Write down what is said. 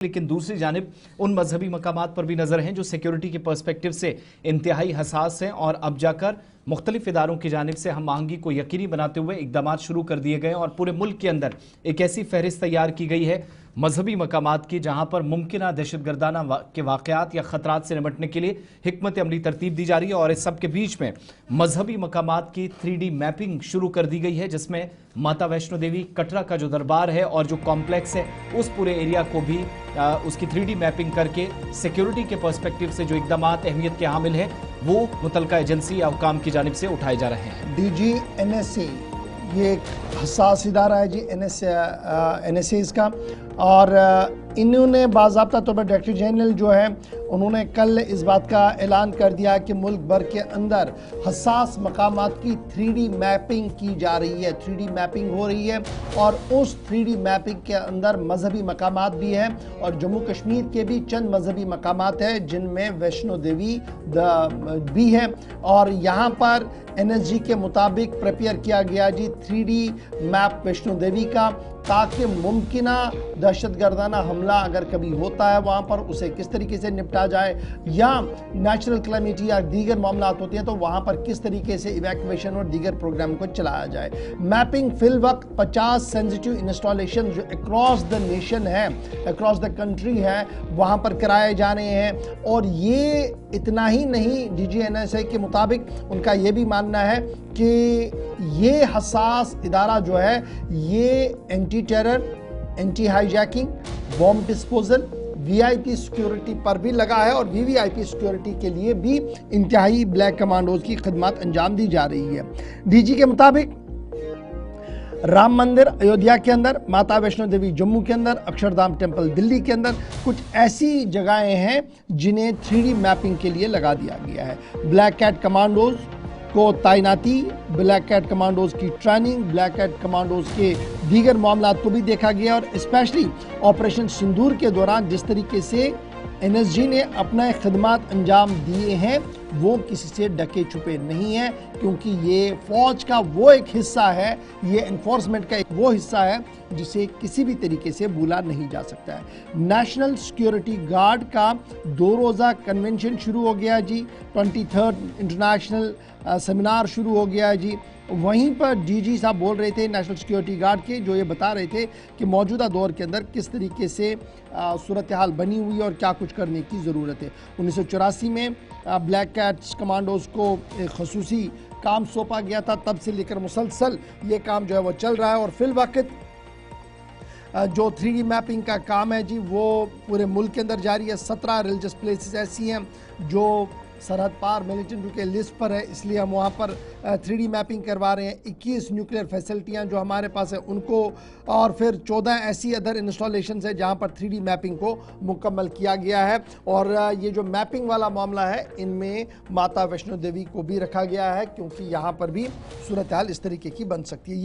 लेकिन दूसरी जानिब उन मजहबी मकामात पर भी नजर हैं जो सिक्योरिटी के पर्सपेक्टिव से इंतहाई हसास हैं और अब जाकर मुख्तलिफ इदारों की जानिब से हम आहंगी को यकीनी बनाते हुए इकदाम शुरू कर दिए गए और पूरे मुल्क के अंदर एक ऐसी फहरिस्त तैयार की गई है मजहबी मकामात की जहां पर मुमकिन दहशतगर्दाना के वाकयात या खतरात से निपटने के लिए हिकमत अमली तरतीब दी जा रही है। और इस सब के बीच में मजहबी मकामात की 3D मैपिंग शुरू कर दी गई है, जिसमें माता वैष्णो देवी कटरा का जो दरबार है और जो कॉम्प्लेक्स है उस पूरे एरिया को भी उसकी 3D मैपिंग करके सिक्योरिटी के पर्सपेक्टिव से जो इकदाम अहमियत के हामिल है वो मुतलका एजेंसी या हुकाम की जानिब से उठाए जा रहे हैं। DG NSA ये एक हसास इदारा है जी NSA इसका, और इन्होंने बाज़ाब्ता तौर पर डायरेक्टर जनरल जो है उन्होंने कल इस बात का ऐलान कर दिया कि मुल्क भर के अंदर हसास मकामात की 3D मैपिंग की जा रही है, 3D मैपिंग हो रही है और उस 3D मैपिंग के अंदर मजहबी मकामात भी हैं और जम्मू कश्मीर के भी चंद मजहबी मकामात हैं जिनमें वैष्णो देवी भी है। और यहाँ पर NSG के मुताबिक प्रिपेयर किया गया जी 3D मैप वैष्णो देवी का, ताकि मुमकिना दहशतगर्दाना हमला अगर कभी होता है वहाँ पर उसे किस तरीके से निपटा जाए, या नेचुरल क्लैमिटी या दीगर मामलात होते हैं तो वहाँ पर किस तरीके से इवैक्यूएशन और दीगर प्रोग्राम को चलाया जाए। मैपिंग फिल वक्त 50 सेंसिटिव इंस्टॉलेशन जो अक्रॉस द नेशन है, अक्रॉस द कंट्री है, वहाँ पर कराए जा रहे हैं। और ये इतना ही नहीं, DG NSA के मुताबिक उनका ये भी मानना है कि ये हसास इदारा जो है ये anti terror, anti hijacking, bomb disposal, VIP security पर भी लगा है और VVIP सिक्योरिटी के लिए भी इंतहाई ब्लैक कमांडोज की खिदमत अंजाम दी जा रही है। DG के मुताबिक राम मंदिर अयोध्या के अंदर, माता वैष्णो देवी जम्मू के अंदर, अक्षरधाम टेम्पल दिल्ली के अंदर कुछ ऐसी जगहें हैं जिन्हें 3D मैपिंग के लिए लगा दिया गया है। ब्लैक कैट कमांडोज को तैनाती, ब्लैक कैट कमांडोज की ट्रेनिंग, ब्लैक कैट कमांडोज के दीगर मामलात को भी देखा गया और स्पेशली ऑपरेशन सिंदूर के दौरान जिस तरीके से NSG ने अपना खिदमत अंजाम दिए हैं वो किसी से डके छुपे नहीं है, क्योंकि ये फौज का वो एक हिस्सा है, ये एनफोर्समेंट का एक वो हिस्सा है जिसे किसी भी तरीके से भूला नहीं जा सकता है। नेशनल सिक्योरिटी गार्ड का 2 रोज़ा कन्वेंशन शुरू हो गया जी, 23rd इंटरनेशनल सेमिनार शुरू हो गया जी। वहीं पर DG साहब बोल रहे थे नेशनल सिक्योरिटी गार्ड के, जो ये बता रहे थे कि मौजूदा दौर के अंदर किस तरीके से सूरत हाल बनी हुई है और क्या कुछ करने की ज़रूरत है। 1984 में ब्लैक कैट्स कमांडोज को एक खसूसी काम सौंपा गया था, तब से लेकर मुसलसल ये काम जो है वो चल रहा है। और फिल वक्त जो 3D मैपिंग का काम है जी वो पूरे मुल्क के अंदर जारी है। 17 रिलीजियस प्लेसेस ऐसी हैं जो सरहद पार मिलिटेंट के लिस्ट पर है, इसलिए हम वहाँ पर 3D मैपिंग करवा रहे हैं। 21 न्यूक्लियर फैसिलिटियाँ जो हमारे पास है उनको, और फिर 14 ऐसी अदर इंस्टॉलेशन है जहाँ पर 3D मैपिंग को मुकम्मल किया गया है। और ये जो मैपिंग वाला मामला है इनमें माता वैष्णो देवी को भी रखा गया है, क्योंकि यहाँ पर भी सूरत हाल इस तरीके की बन सकती है।